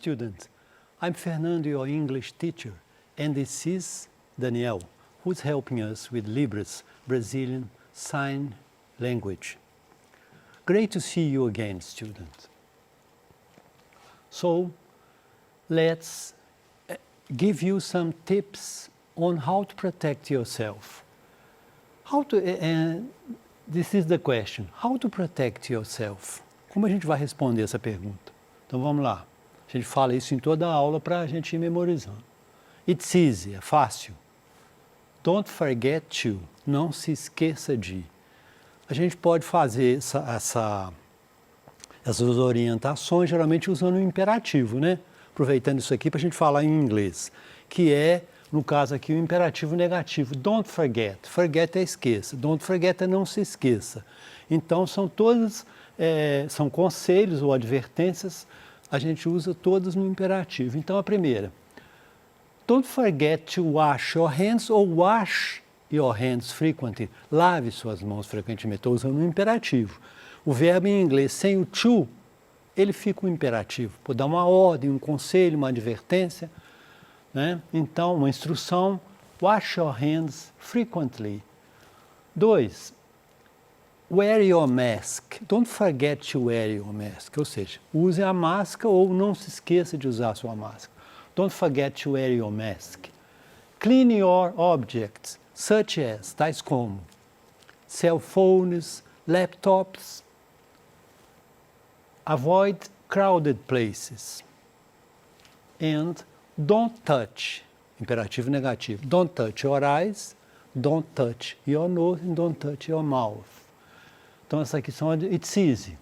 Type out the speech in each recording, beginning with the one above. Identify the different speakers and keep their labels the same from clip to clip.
Speaker 1: students. I'm Fernando, your English teacher, and this is Daniel, who's helping us with Libras, Brazilian Sign Language. Great to see you again, students. So, let's give you some tips on how to protect yourself. This is the question, how to protect yourself? Como a gente vai responder essa pergunta? Então vamos lá. A gente fala isso em toda a aula para a gente ir memorizando. It's easy, é fácil. Don't forget to, não se esqueça de. A gente pode fazer essas orientações geralmente usando o imperativo, né? Aproveitando isso aqui para a gente falar em inglês, que é, no caso aqui, o imperativo negativo. Don't forget. Forget é esqueça. Don't forget é não se esqueça. Então, são todas, são conselhos ou advertências, a gente usa todas no imperativo. Então, a primeira. Don't forget to wash your hands or wash your hands frequently. Lave suas mãos frequentemente. Estou usando o imperativo. O verbo em inglês sem o to, ele fica um imperativo. Pode dar uma ordem, um conselho, uma advertência, né? Então, uma instrução. Wash your hands frequently. 2. Wear your mask. Don't forget to wear your mask. Ou seja, use a máscara ou não se esqueça de usar a sua máscara. Don't forget to wear your mask. Clean your objects, such as, tais como, cell phones, laptops. Avoid crowded places. And don't touch, imperativo negativo. Don't touch your eyes, don't touch your nose, and don't touch your mouth. Então, essas aqui são, it's easy,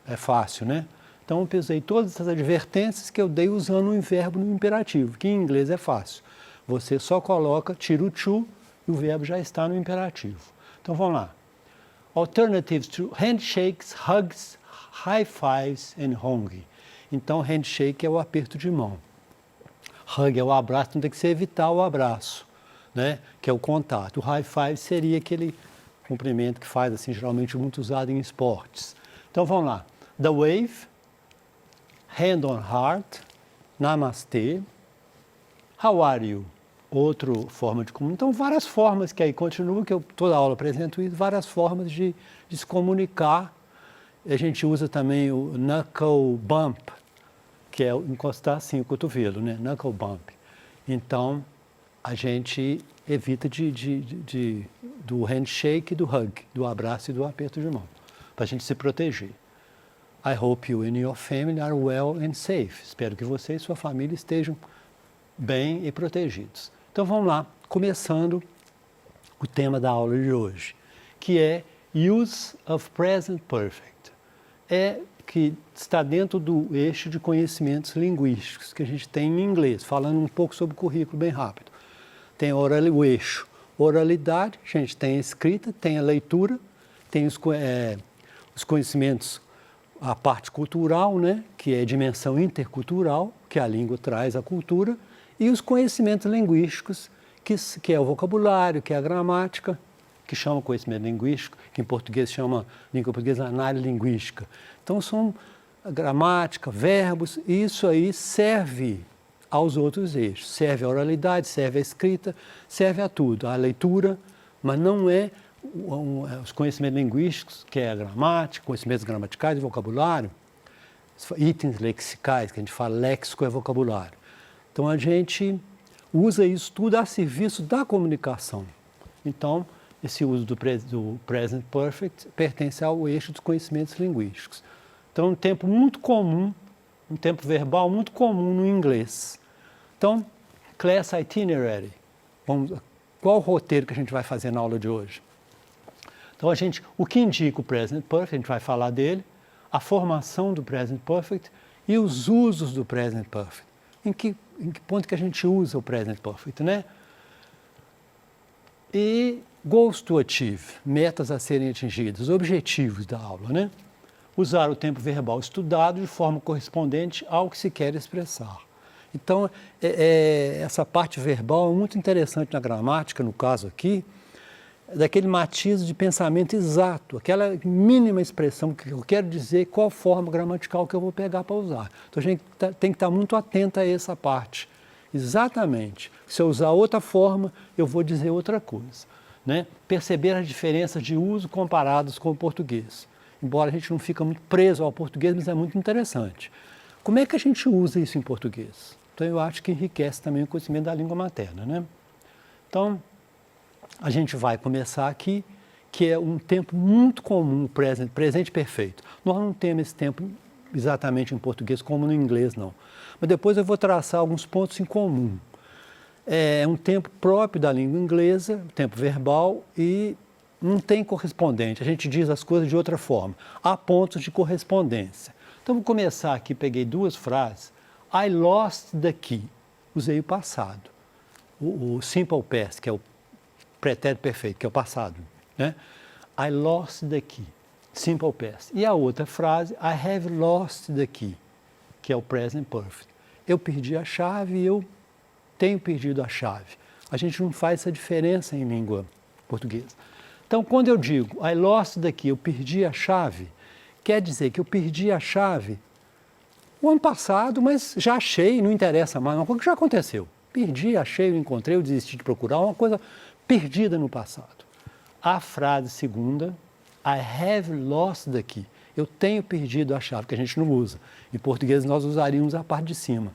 Speaker 1: é fácil, né? Então, eu pesei todas essas advertências que eu dei usando o verbo no imperativo, que em inglês é fácil. Você só coloca, tira o to e o verbo já está no imperativo. Então, vamos lá. Alternatives to handshakes, hugs, high fives and hug. Então, handshake é o aperto de mão. Hug é o abraço, então tem que ser evitar o abraço, né? Que é o contato. O high five seria aquele cumprimento que faz, assim, geralmente muito usado em esportes. Então, vamos lá. The wave, hand on heart, namaste, how are you? Outra forma de comunicar. Então, várias formas que aí continua, que eu toda aula apresento isso, várias formas de se comunicar. A gente usa também o knuckle bump, que é encostar assim o cotovelo, né? Knuckle bump. Então, a gente evita do handshake e do hug, do abraço e do aperto de mão, para a gente se proteger. I hope you and your family are well and safe. Espero que você e sua família estejam bem e protegidos. Então, vamos lá, começando o tema da aula de hoje, que é Use of Present Perfect. É que está dentro do eixo de conhecimentos linguísticos que a gente tem em inglês, falando um pouco sobre o currículo bem rápido. Tem o eixo oralidade, a gente tem a escrita, tem a leitura, tem os conhecimentos, a parte cultural, né, que é a dimensão intercultural, que a língua traz a cultura, e os conhecimentos linguísticos, que é o vocabulário, que é a gramática, que chama conhecimento linguístico, que em português chama, língua portuguesa, análise linguística. Então, são a gramática, verbos, e isso aí serve aos outros eixos. Serve à oralidade, serve à escrita, serve a tudo. A leitura, mas não é os conhecimentos linguísticos, que é a gramática, conhecimentos gramaticais e vocabulário, itens lexicais, que a gente fala léxico é vocabulário. Então, a gente usa isso tudo a serviço da comunicação. Então, esse uso do present perfect pertence ao eixo dos conhecimentos linguísticos. Então, um tempo muito comum, um tempo verbal muito comum no inglês. Então, class itinerary. Qual o roteiro que a gente vai fazer na aula de hoje? Então, o que indica o present perfect, a gente vai falar dele, a formação do present perfect e os usos do present perfect. Em que ponto que a gente usa o present perfect, né? E goals to achieve, metas a serem atingidas, objetivos da aula, né? Usar o tempo verbal estudado de forma correspondente ao que se quer expressar. Então, essa parte verbal é muito interessante na gramática, no caso aqui. daquele matiz de pensamento exato, aquela mínima expressão que eu quero dizer, qual forma gramatical que eu vou pegar para usar. Então a gente tem que estar muito atento a essa parte. Exatamente. Se eu usar outra forma, eu vou dizer outra coisa. Né? Perceber as diferenças de uso comparadas com o português. Embora a gente não fique muito preso ao português, mas é muito interessante. Como é que a gente usa isso em português? Então eu acho que enriquece também o conhecimento da língua materna. Né? Então, a gente vai começar aqui, que é um tempo muito comum, presente perfeito. Nós não temos esse tempo exatamente em português como no inglês, não. Mas depois eu vou traçar alguns pontos em comum. É um tempo próprio da língua inglesa, tempo verbal, e não tem correspondente. A gente diz as coisas de outra forma. Há pontos de correspondência. Então, vou começar aqui, peguei duas frases. I lost the key. Usei o passado. O simple past, que é o pretérito perfeito, que é o passado. Né? I lost the key. Simple past. E a outra frase, I have lost the key, que é o present perfect. Eu perdi a chave e eu tenho perdido a chave. A gente não faz essa diferença em língua portuguesa. Então, quando eu digo I lost the key, eu perdi a chave, quer dizer que eu perdi a chave o ano passado, mas já achei, não interessa mais, uma coisa que já aconteceu. Perdi, achei, encontrei, eu desisti de procurar, uma coisa perdida no passado. A frase segunda, I have lost the key. Eu tenho perdido a chave, que a gente não usa. Em português nós usaríamos a parte de cima.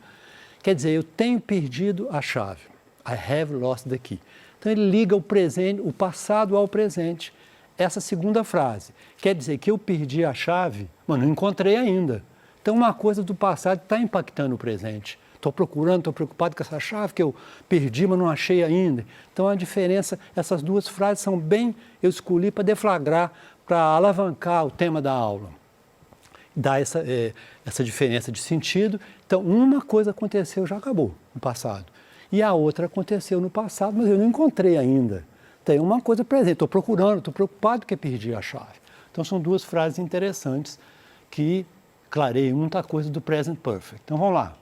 Speaker 1: Quer dizer, eu tenho perdido a chave. I have lost the key. Então ele liga o presente, o passado ao presente. Essa segunda frase quer dizer que eu perdi a chave, mas não encontrei ainda. Então uma coisa do passado está impactando o presente. Estou procurando, estou preocupado com essa chave que eu perdi, mas não achei ainda. Então a diferença, essas duas frases são bem, eu escolhi para deflagrar, para alavancar o tema da aula. Dar essa diferença de sentido. Então uma coisa aconteceu, já acabou no passado. E a outra aconteceu no passado, mas eu não encontrei ainda. Tem uma coisa presente, estou procurando, estou preocupado que perdi a chave. Então são duas frases interessantes que clareiam muita coisa do present perfect. Então vamos lá.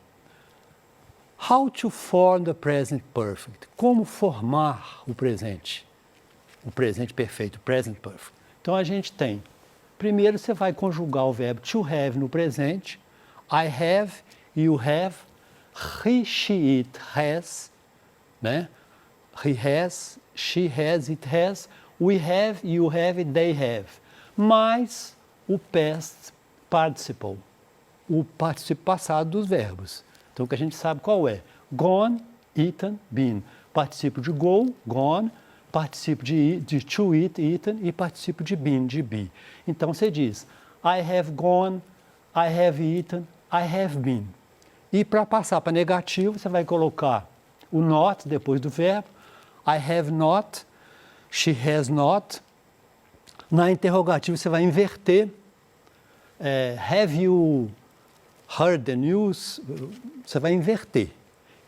Speaker 1: How to form the present perfect. Como formar o presente perfeito, present perfect. Então a gente tem, primeiro você vai conjugar o verbo to have no presente. I have, you have, he, she, it has, né? He has, she has, it has, we have, you have, they have. Mais o past participle, o participo passado dos verbos. Então, o que a gente sabe qual é? Gone, eaten, been. Participo de go, gone. Participo de to eat, eaten. E participo de been, de be. Então, você diz, I have gone, I have eaten, I have been. E para passar para negativo, você vai colocar o not depois do verbo. I have not, she has not. Na interrogativa, você vai inverter. Have you heard the news? Você vai inverter.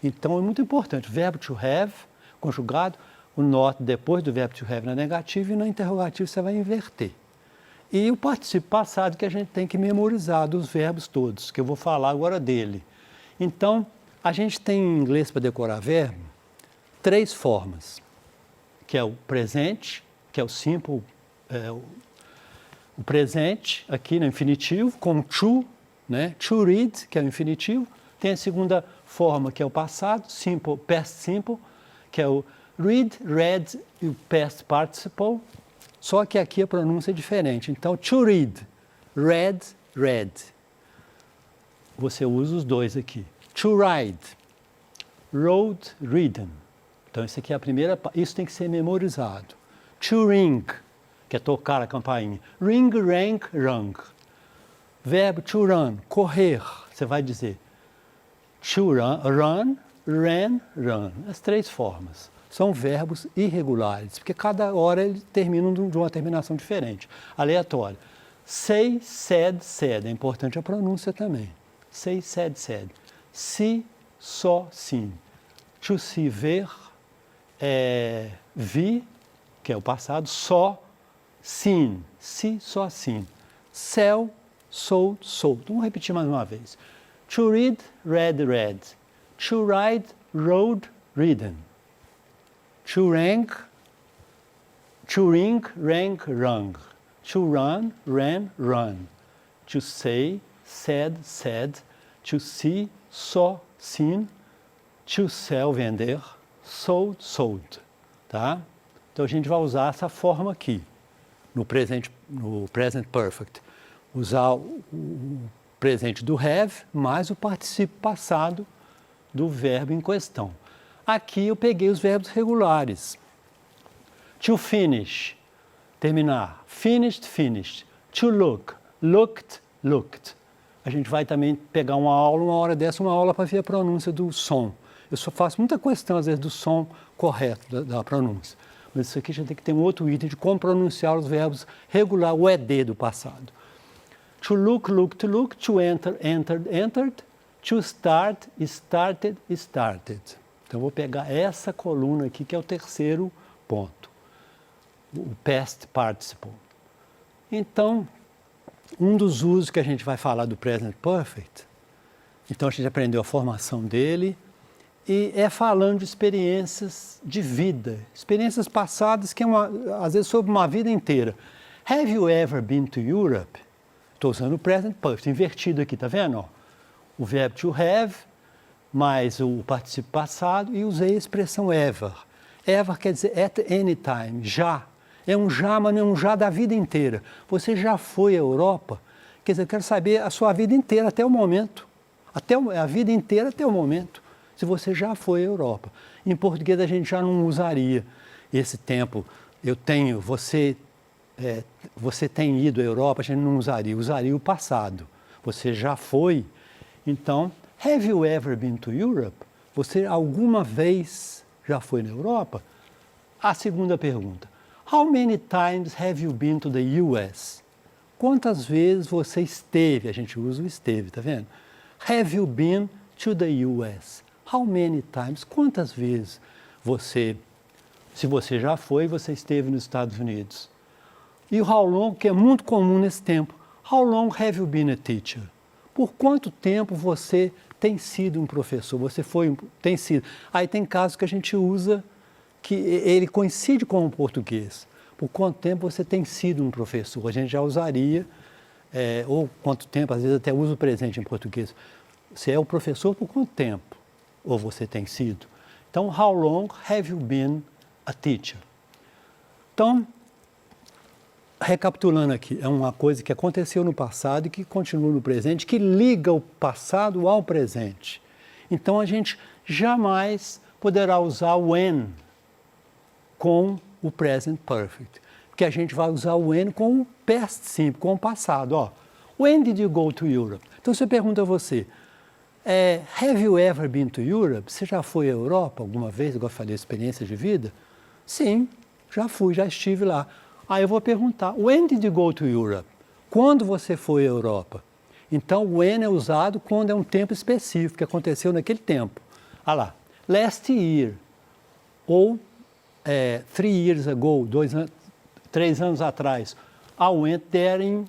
Speaker 1: Então, é muito importante. O verbo to have, conjugado, o not depois do verbo to have na negativa e na interrogativa você vai inverter. E o participio passado que a gente tem que memorizar dos verbos todos, que eu vou falar agora dele. Então, a gente tem em inglês para decorar verbo, 3 formas, que é o presente, que é o simple, o presente, aqui no infinitivo, com to, né? To read, que é o infinitivo. Tem a segunda forma, que é o passado, simple, past simple, que é o read, read e o past participle. Só que aqui a pronúncia é diferente. Então, to read, read, read. Você usa os dois aqui. To ride, rode, ridden. Então, isso aqui é a primeira, isso tem que ser memorizado. To ring, que é tocar a campainha. Ring, rang, rung. Verbo to run, correr, você vai dizer to run, run, ran, run. As 3 formas. São verbos irregulares, porque cada hora eles terminam de uma terminação diferente, aleatória. Say, said, said. É importante a pronúncia também. Say, said, said. See, saw, seen. To see, ver. Vi, que é o passado. Saw, seen. See, saw, seen. Sell, sold, sold. Vamos repetir mais uma vez. To read, read, read. To ride, rode, ridden. To rank, To ring, rang, rung. To run, ran, run. To say, said, said. To see, saw, seen. To sell, vender. Sold, sold. Tá? Então a gente vai usar essa forma aqui, no present perfect. Usar o presente do have mais o particípio passado do verbo em questão. Aqui eu peguei os verbos regulares. To finish, terminar. Finished, finished. To look, looked, looked. A gente vai também pegar uma hora dessa, uma aula para ver a pronúncia do som. Eu só faço muita questão, às vezes, do som correto da pronúncia. Mas isso aqui já tem que ter um outro item de como pronunciar os verbos regular, o ED do passado. To look, looked, looked. To enter, entered, entered. To start, started, started. Então, eu vou pegar essa coluna aqui, que é o terceiro ponto. O past participle. Então, um dos usos que a gente vai falar do present perfect, então a gente aprendeu a formação dele, e é falando de experiências de vida, experiências passadas que às vezes sobre uma vida inteira. Have you ever been to Europe? Estou usando o present perfect, invertido aqui, tá vendo? Ó, o verbo to have, mais o particípio passado, e usei a expressão ever. Ever quer dizer at any time, já. É um já, mas não é um já da vida inteira. Você já foi à Europa? Quer dizer, eu quero saber a sua vida inteira, até o momento. A vida inteira até o momento. Se você já foi à Europa. Em português a gente já não usaria esse tempo. Você tem ido à Europa, a gente não usaria o passado. Você já foi. Então, have you ever been to Europe? Você alguma vez já foi na Europa? A segunda pergunta. How many times have you been to the US? Quantas vezes você esteve? A gente usa o esteve, tá vendo? Have you been to the US? How many times? Quantas vezes se você já foi, você esteve nos Estados Unidos? E o how long, que é muito comum nesse tempo. How long have you been a teacher? Por quanto tempo você tem sido um professor? Tem sido. Aí tem casos que a gente usa que ele coincide com o português. Por quanto tempo você tem sido um professor? A gente já usaria, ou quanto tempo, às vezes até usa o presente em português. Você é o professor por quanto tempo? Ou você tem sido? Então, how long have you been a teacher? Então, recapitulando aqui, é uma coisa que aconteceu no passado e que continua no presente, que liga o passado ao presente. Então, a gente jamais poderá usar o when com o present perfect, porque a gente vai usar o when com o past simple, com o passado. Ó, when did you go to Europe? Então, você pergunta a você, have you ever been to Europe? Você já foi à Europa alguma vez? Igual eu falei, experiência de vida? Sim, já fui, já estive lá. Aí eu vou perguntar, when did you go to Europe? Quando você foi à Europa? Então, when é usado quando é um tempo específico, que aconteceu naquele tempo. Ah lá, last year, ou 3 years ago, 3 anos atrás. I went there in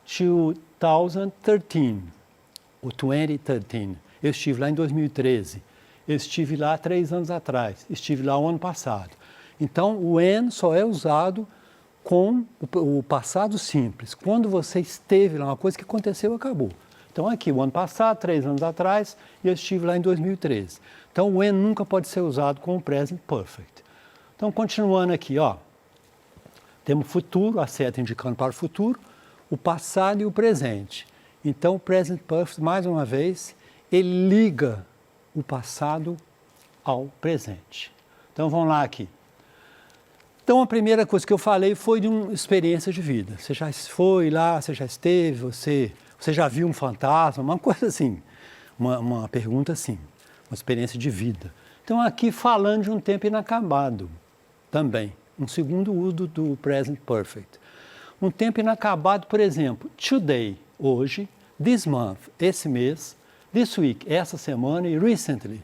Speaker 1: 2013, ou 2013. Eu estive lá em 2013. Eu estive lá 3 anos atrás. Estive lá o ano passado. Então, o when só é usado com o passado simples. Quando você esteve lá, uma coisa que aconteceu, acabou. Então, aqui, o ano passado, 3 anos atrás, e eu estive lá em 2013. Então, o when nunca pode ser usado com o present perfect. Então, continuando aqui, ó, temos o futuro, a seta indicando para o futuro, o passado e o presente. Então, o present perfect, mais uma vez, ele liga o passado ao presente. Então, vamos lá aqui. Então, a primeira coisa que eu falei foi de uma experiência de vida. Você já foi lá, você já esteve, você já viu um fantasma, uma coisa assim, uma pergunta assim, uma experiência de vida. Então, aqui falando de um tempo inacabado também, um segundo uso do present perfect. Um tempo inacabado, por exemplo, today, hoje, this month, esse mês, this week, essa semana e recently.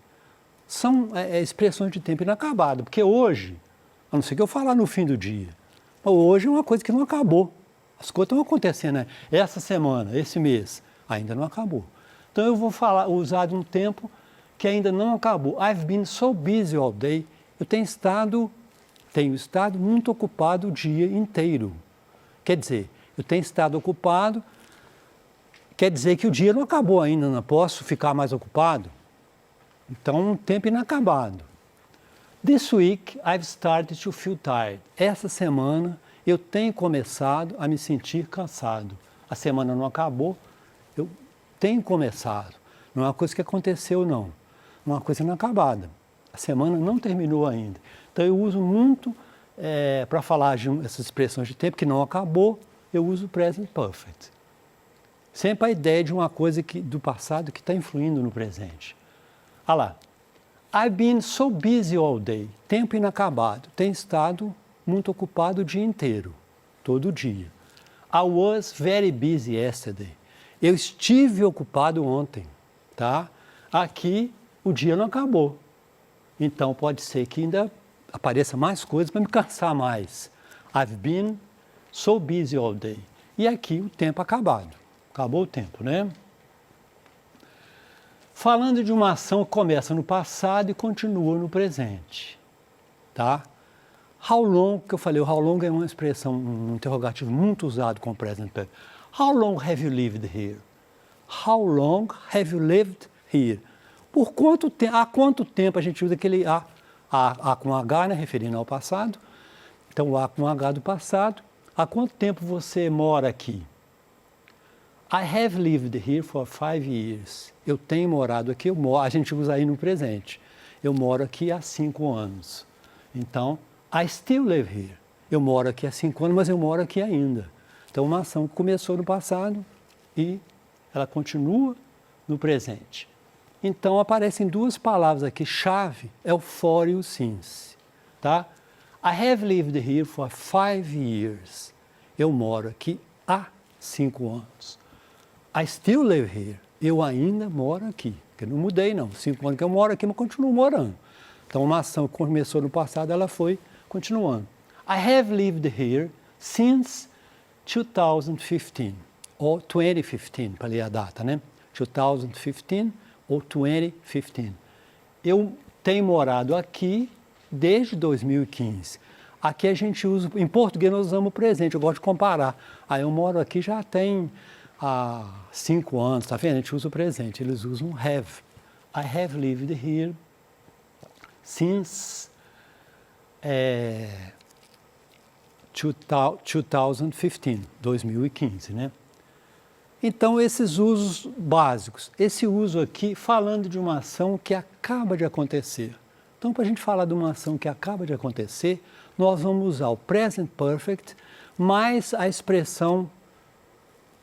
Speaker 1: São expressões de tempo inacabado, porque hoje, a não ser que eu falar no fim do dia, hoje é uma coisa que não acabou. As coisas estão acontecendo, né? Essa semana, esse mês, ainda não acabou. Então eu vou usar de um tempo que ainda não acabou. I've been so busy all day. Eu tenho estado tenho estado muito ocupado o dia inteiro. Quer dizer, eu tenho estado ocupado, quer dizer que o dia não acabou ainda, não posso ficar mais ocupado. Então, um tempo inacabado. This week, I've started to feel tired. Essa semana, eu tenho começado a me sentir cansado. A semana não acabou, eu tenho começado. Não é uma coisa que aconteceu, não. É uma coisa inacabada. A semana não terminou ainda. Então, eu uso muito, para falar de essas expressões de tempo que não acabou, eu uso o present perfect. Sempre a ideia de uma coisa do passado que está influindo no presente. Olha lá. I've been so busy all day. Tempo inacabado. Tenho estado muito ocupado o dia inteiro. Todo dia. I was very busy yesterday. Eu estive ocupado ontem. Tá? Aqui, o dia não acabou. Então, pode ser que ainda apareça mais coisas para me cansar mais. I've been so busy all day. E aqui, o tempo acabado. Acabou o tempo, né? Falando de uma ação que começa no passado e continua no presente, tá? How long, que eu falei, o how long é uma expressão, um interrogativo muito usado com o present perfect. How long have you lived here? How long have you lived here? Por quanto tempo, há quanto tempo a gente usa aquele A com H, né, referindo ao passado. Então, o A com H do passado. Há quanto tempo você mora aqui? I have lived here for 5 years. Eu tenho morado aqui, a gente usa aí no presente. Eu moro aqui há 5 anos. Então, I still live here. Eu moro aqui há 5 anos, mas eu moro aqui ainda. Então, uma ação que começou no passado e ela continua no presente. Então, aparecem duas palavras aqui, chave, é o for e o since. Tá? I have lived here for 5 years. Eu moro aqui há 5 anos. I still live here. Eu ainda moro aqui. Porque não mudei, não. 5 anos que eu moro aqui, mas continuo morando. Então, uma ação que começou no passado, ela foi continuando. I have lived here since 2015. Ou 2015, para ler a data, né? 2015 ou 2015. Eu tenho morado aqui desde 2015. Aqui a gente usa, em português nós usamos o presente, eu gosto de comparar. Aí eu moro aqui já tem há 5 anos, tá vendo? A gente usa o presente, eles usam have. I have lived here since 2015, né? Então, esses usos básicos. Esse uso aqui, falando de uma ação que acaba de acontecer. Então, para a gente falar de uma ação que acaba de acontecer, nós vamos usar o present perfect mais a expressão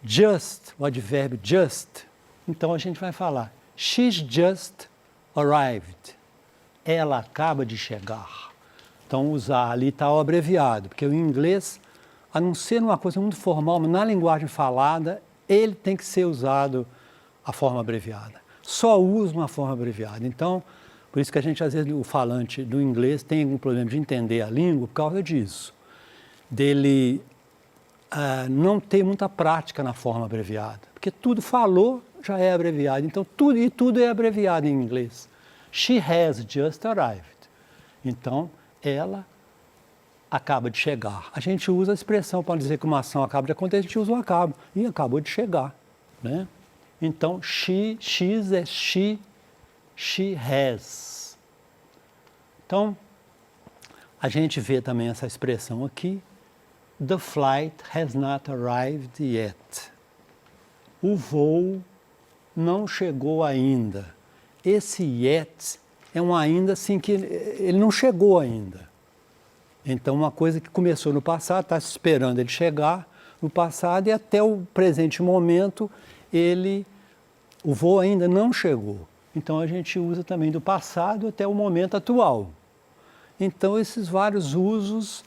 Speaker 1: just, o advérbio just. Então, a gente vai falar, she's just arrived. Ela acaba de chegar. Então, usar ali está o abreviado, porque o inglês, a não ser uma coisa muito formal, mas na linguagem falada, ele tem que ser usado a forma abreviada. Só usa uma forma abreviada. Então, por isso que a gente, às vezes, o falante do inglês tem algum problema de entender a língua por causa disso. Dele não ter muita prática na forma abreviada. Porque tudo falou já é abreviado. Então, tudo é abreviado em inglês. She has just arrived. Então, ela acaba de chegar. A gente usa a expressão para dizer que uma ação acaba de acontecer, a gente usa o acabo. E acabou de chegar, né? Então, she's é she has. Então, a gente vê também essa expressão aqui. The flight has not arrived yet. O voo não chegou ainda. Esse yet é um ainda assim que ele não chegou ainda. Então, uma coisa que começou no passado, está esperando ele chegar no passado e até o presente momento, o voo ainda não chegou. Então, a gente usa também do passado até o momento atual. Então, esses vários usos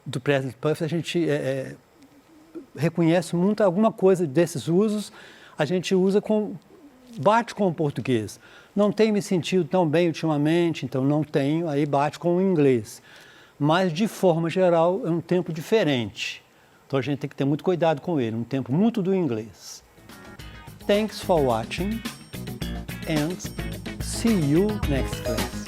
Speaker 1: do present perfect, a gente reconhece muito alguma coisa desses usos, a gente usa bate com o português. Não tenho me sentido tão bem ultimamente, então não tenho, aí bate com o inglês. Mas, de forma geral, é um tempo diferente. Então, a gente tem que ter muito cuidado com ele, um tempo muito do inglês. Thanks for watching and see you next class.